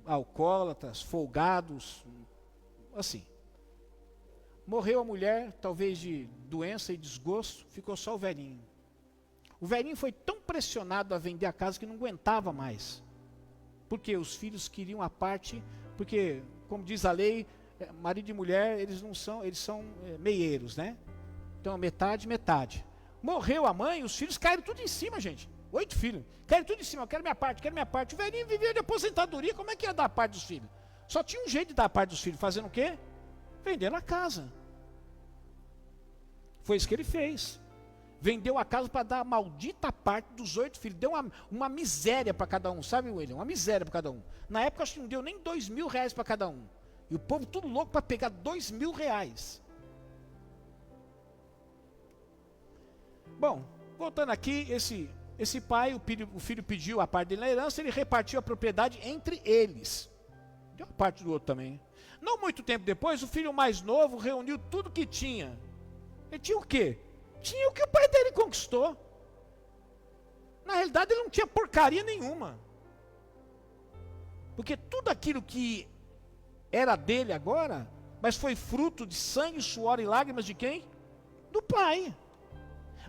alcoólatras, folgados, assim. Morreu a mulher, talvez de doença e desgosto, ficou só o velhinho. O velhinho foi tão pressionado a vender a casa que não aguentava mais. Porque os filhos queriam a parte, porque, como diz a lei, marido e mulher, eles são meieiros, né? Então, metade, metade. Morreu a mãe, os filhos caíram tudo em cima, gente. 8 filhos, caíram tudo em cima, eu quero minha parte, quero minha parte. O velhinho vivia de aposentadoria, como é que ia dar a parte dos filhos? Só tinha um jeito de dar a parte dos filhos, fazendo o quê? Vendendo a casa. Foi isso que ele fez. Vendeu a casa para dar a maldita parte dos 8 filhos. Deu uma miséria para cada um, sabe, William? Uma miséria para cada um. Na época, acho que não deu nem R$2.000 para cada um. E o povo tudo louco para pegar R$2.000. Bom, voltando aqui, esse pai, o filho pediu a parte dele na herança, ele repartiu a propriedade entre eles. Deu a parte do outro também. Não muito tempo depois, o filho mais novo reuniu tudo que tinha. Ele tinha o quê? Tinha o que o pai dele conquistou. Na realidade, ele não tinha porcaria nenhuma. Porque tudo aquilo que era dele agora, mas foi fruto de sangue, suor e lágrimas de quem? Do pai.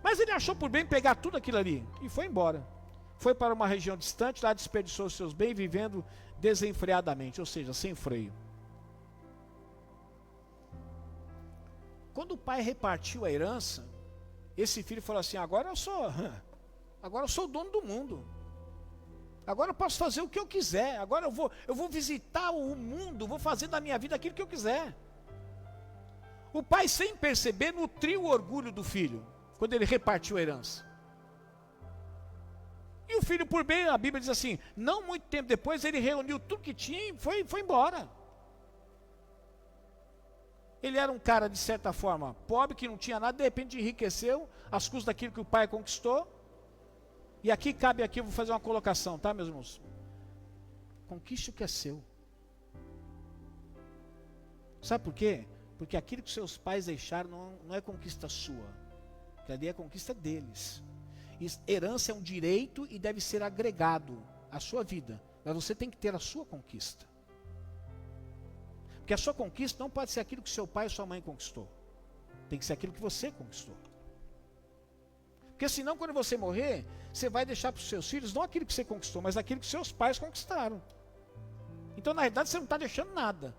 Mas ele achou por bem pegar tudo aquilo ali e foi embora. Foi para uma região distante, lá desperdiçou seus bens, vivendo desenfreadamente, ou seja, sem freio. Quando o pai repartiu a herança, esse filho falou assim: agora eu sou o dono do mundo. Agora eu posso fazer o que eu quiser. Agora eu vou visitar o mundo, vou fazer da minha vida aquilo que eu quiser. O pai, sem perceber, nutriu o orgulho do filho quando ele repartiu a herança. E o filho, por bem, a Bíblia diz assim, não muito tempo depois, ele reuniu tudo que tinha e foi embora. Ele era um cara, de certa forma, pobre, que não tinha nada, de repente enriqueceu, às custas daquilo que o pai conquistou. E aqui eu vou fazer uma colocação, tá, meus irmãos? Conquiste o que é seu. Sabe por quê? Porque aquilo que seus pais deixaram não é conquista sua. Que ali é conquista deles. Herança é um direito e deve ser agregado à sua vida. Mas você tem que ter a sua conquista. Porque a sua conquista não pode ser aquilo que seu pai ou sua mãe conquistou. Tem que ser aquilo que você conquistou. Porque senão, quando você morrer, você vai deixar para os seus filhos não aquilo que você conquistou, mas aquilo que seus pais conquistaram. Então, na realidade, você não está deixando nada.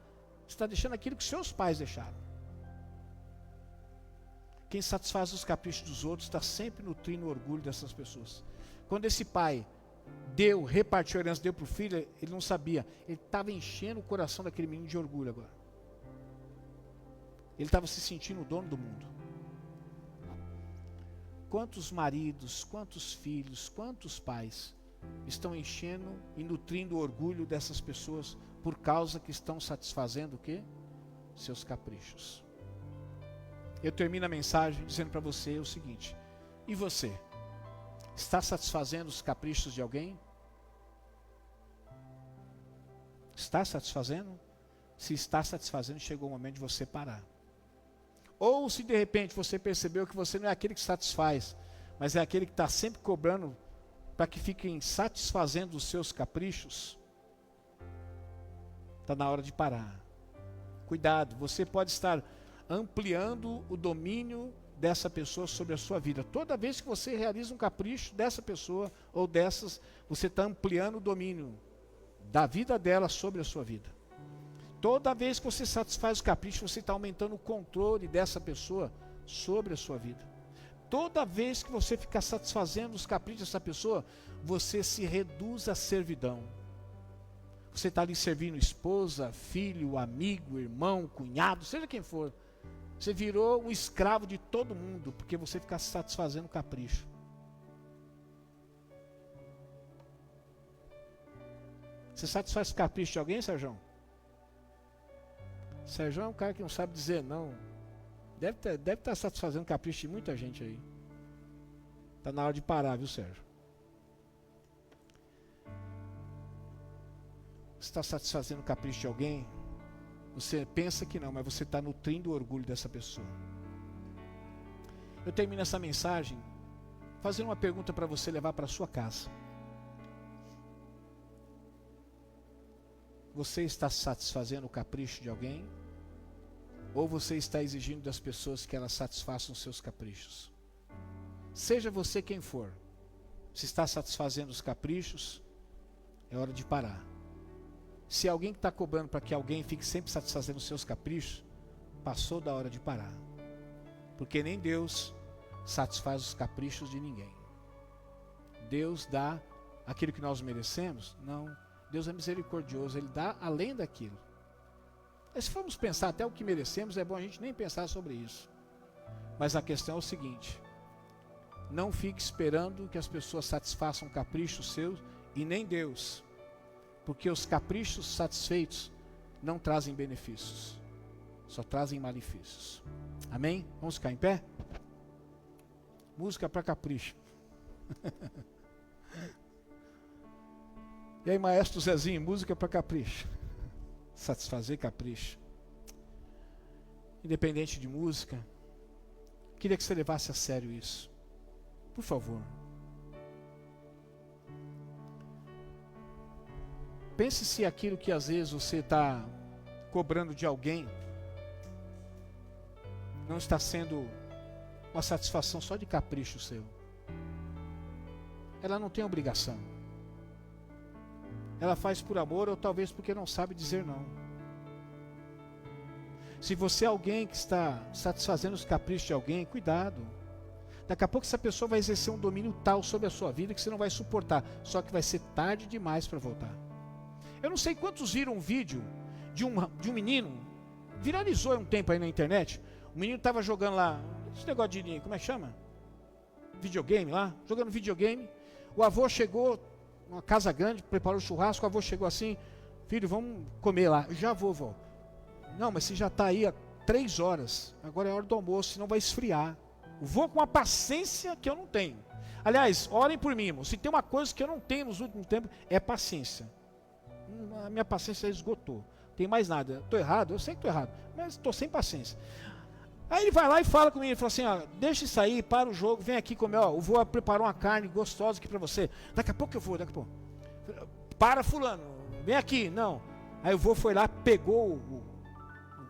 Você está deixando aquilo que seus pais deixaram. Quem satisfaz os caprichos dos outros está sempre nutrindo o orgulho dessas pessoas. Quando esse pai repartiu a herança, deu para o filho, ele não sabia. Ele estava enchendo o coração daquele menino de orgulho agora. Ele estava se sentindo o dono do mundo. Quantos maridos, quantos filhos, quantos pais estão enchendo e nutrindo o orgulho dessas pessoas por causa que estão satisfazendo o quê? Seus caprichos. Eu termino a mensagem dizendo para você o seguinte: e você? Está satisfazendo os caprichos de alguém? Está satisfazendo? Se está satisfazendo, chegou o momento de você parar. Ou se de repente você percebeu que você não é aquele que satisfaz, mas é aquele que está sempre cobrando para que fiquem satisfazendo os seus caprichos, está na hora de parar. Cuidado, você pode estar ampliando o domínio dessa pessoa sobre a sua vida. Toda vez que você realiza um capricho dessa pessoa ou dessas, você está ampliando o domínio da vida dela sobre a sua vida. Toda vez que você satisfaz o capricho, você está aumentando o controle dessa pessoa sobre a sua vida. Toda vez que você ficar satisfazendo os caprichos dessa pessoa, você se reduz à servidão. Você está ali servindo esposa, filho, amigo, irmão, cunhado, seja quem for. Você virou um escravo de todo mundo, porque você fica satisfazendo o capricho. Você satisfaz o capricho de alguém, Sérgio? Sérgio é um cara que não sabe dizer não. Deve estar satisfazendo o capricho de muita gente aí. Está na hora de parar, viu, Sérgio? Você está satisfazendo o capricho de alguém? Você pensa que não, mas você está nutrindo o orgulho dessa pessoa. Eu termino essa mensagem fazendo uma pergunta para você levar para a sua casa. Você está satisfazendo o capricho de alguém? Ou você está exigindo das pessoas que elas satisfaçam os seus caprichos? Seja você quem for, se está satisfazendo os caprichos, é hora de parar. Se alguém que está cobrando para que alguém fique sempre satisfazendo os seus caprichos, passou da hora de parar. Porque nem Deus satisfaz os caprichos de ninguém. Deus dá aquilo que nós merecemos? Não. Deus é misericordioso, Ele dá além daquilo. Mas se formos pensar até o que merecemos, é bom a gente nem pensar sobre isso. Mas a questão é o seguinte: não fique esperando que as pessoas satisfaçam caprichos seus e nem Deus. Porque os caprichos satisfeitos não trazem benefícios, só trazem malefícios. Amém? Vamos ficar em pé? Música para capricho. E aí, maestro Zezinho, música para capricho. Satisfazer capricho. Independente de música, queria que você levasse a sério isso. Por favor. Pense se aquilo que às vezes você está cobrando de alguém não está sendo uma satisfação só de capricho seu. Ela não tem obrigação. Ela faz por amor ou talvez porque não sabe dizer não. Se você é alguém que está satisfazendo os caprichos de alguém, cuidado. Daqui a pouco essa pessoa vai exercer um domínio tal sobre a sua vida que você não vai suportar. Só que vai ser tarde demais para voltar. Eu não sei quantos viram um vídeo de um menino, viralizou há um tempo aí na internet. O menino estava jogando lá, esse negócio de, como é que chama? Videogame lá, jogando videogame. O avô chegou, uma casa grande, preparou o churrasco, o avô chegou assim: filho, vamos comer lá. Já vou, vó. Não, mas você já está aí há 3 horas, agora é hora do almoço, senão vai esfriar. O vô com uma paciência que eu não tenho. Aliás, orem por mim, irmão. Se tem uma coisa que eu não tenho nos últimos tempos, é paciência. A minha paciência esgotou. Não tem mais nada. Estou errado? Eu sei que estou errado, mas estou sem paciência. Aí ele vai lá e fala comigo, ele fala assim: ó, deixa isso aí, para o jogo, vem aqui comer, ó, o vô preparou uma carne gostosa aqui para você. Daqui a pouco eu vou, daqui a pouco. Para fulano, vem aqui, não. Aí o vô foi lá, pegou o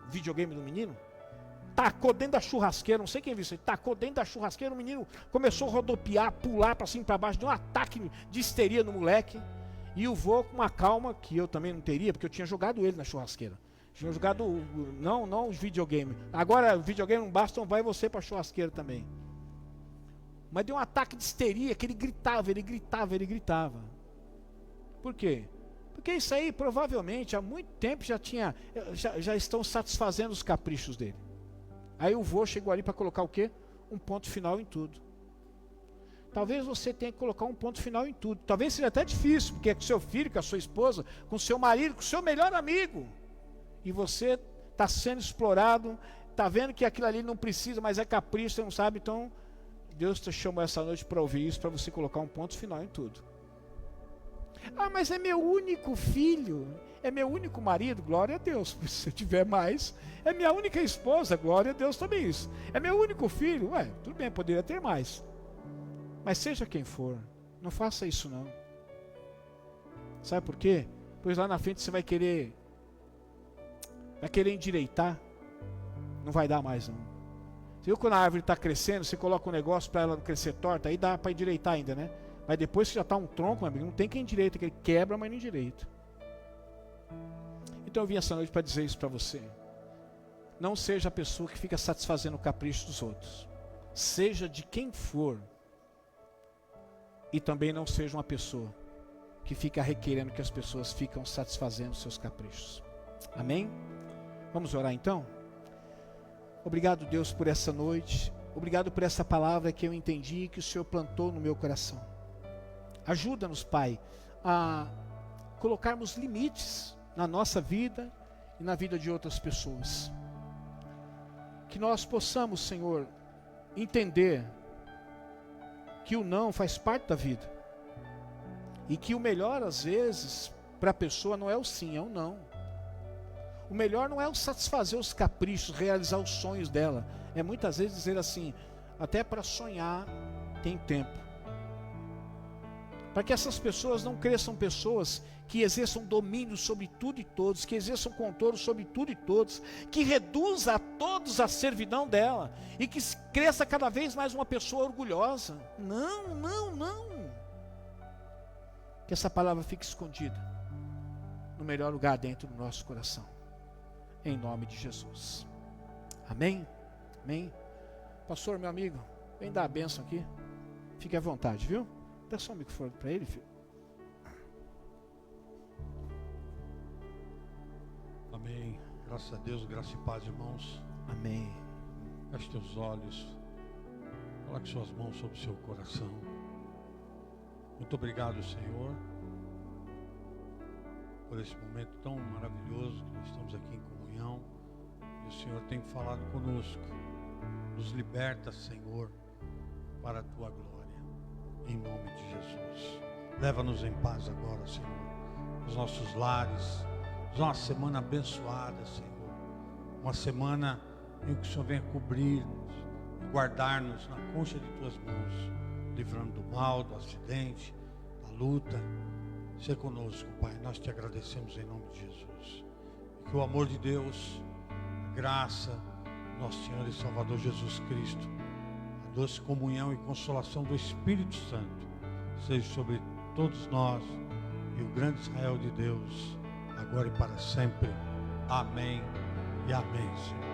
videogame do menino, tacou dentro da churrasqueira, não sei quem viu isso, tacou dentro da churrasqueira, o menino começou a rodopiar, pular para cima e para baixo, deu um ataque de histeria no moleque. E o vô com uma calma que eu também não teria, porque eu tinha jogado ele na churrasqueira. Tinha jogado, não os videogames. Agora o videogame não basta, então vai você para a churrasqueira também. Mas deu um ataque de histeria, que ele gritava. Por quê? Porque isso aí provavelmente há muito tempo já estão satisfazendo os caprichos dele. Aí o vô chegou ali para colocar o quê? Um ponto final em tudo. Talvez você tenha que colocar um ponto final em tudo. Talvez seja até difícil, porque é com seu filho, com a sua esposa, com o seu marido, com o seu melhor amigo. E você está sendo explorado, está vendo que aquilo ali não precisa, mas é capricho, você não sabe. Então, Deus te chamou essa noite para ouvir isso, para você colocar um ponto final em tudo. Ah, mas é meu único filho, é meu único marido, glória a Deus. Se tiver mais, é minha única esposa, glória a Deus também isso. É meu único filho, tudo bem, poderia ter mais. Mas seja quem for, não faça isso não. Sabe por quê? Pois lá na frente você vai querer endireitar, não vai dar mais não. Você viu quando a árvore está crescendo, você coloca um negócio para ela não crescer torta, aí dá para endireitar ainda, né? Mas depois que já está um tronco, meu amigo, não tem quem endireita, que ele quebra, mas não endireita. Então eu vim essa noite para dizer isso para você. Não seja a pessoa que fica satisfazendo o capricho dos outros. Seja de quem for. E também não seja uma pessoa que fica requerendo que as pessoas ficam satisfazendo seus caprichos. Amém? Vamos orar então? Obrigado, Deus, por essa noite. Obrigado por essa palavra que eu entendi e que o Senhor plantou no meu coração. Ajuda-nos, Pai, a colocarmos limites na nossa vida e na vida de outras pessoas. Que nós possamos, Senhor, entender que o não faz parte da vida. E que o melhor, às vezes, para a pessoa não é o sim, é o não. O melhor não é o satisfazer os caprichos, realizar os sonhos dela. É muitas vezes dizer assim, até para sonhar tem tempo. Para que essas pessoas não cresçam pessoas que exerçam domínio sobre tudo e todos, que exerçam controle sobre tudo e todos, que reduza a todos a servidão dela, e que cresça cada vez mais uma pessoa orgulhosa. Não, não, não. Que essa palavra fique escondida no melhor lugar dentro do nosso coração. Em nome de Jesus. Amém? Amém? Pastor, meu amigo, vem dar a bênção aqui. Fique à vontade, viu? Dá só o microfone para ele, filho. Amém. Graças a Deus, graça e paz, irmãos. Amém. Feche teus olhos. Coloque suas mãos sobre o seu coração. Muito obrigado, Senhor, por esse momento tão maravilhoso que nós estamos aqui em comunhão. E o Senhor tem falado conosco. Nos liberta, Senhor, para a Tua glória. Em nome de Jesus. Leva-nos em paz agora, Senhor, nos nossos lares. Uma semana abençoada, Senhor. Uma semana em que o Senhor venha cobrir-nos e guardar-nos na concha de Tuas mãos, livrando do mal, do acidente, da luta. Seja conosco, Pai. Nós Te agradecemos em nome de Jesus. E que o amor de Deus, a graça do nosso Senhor e Salvador Jesus Cristo, a doce comunhão e consolação do Espírito Santo seja sobre todos nós e o grande Israel de Deus, agora e para sempre. Amém e amém, Senhor.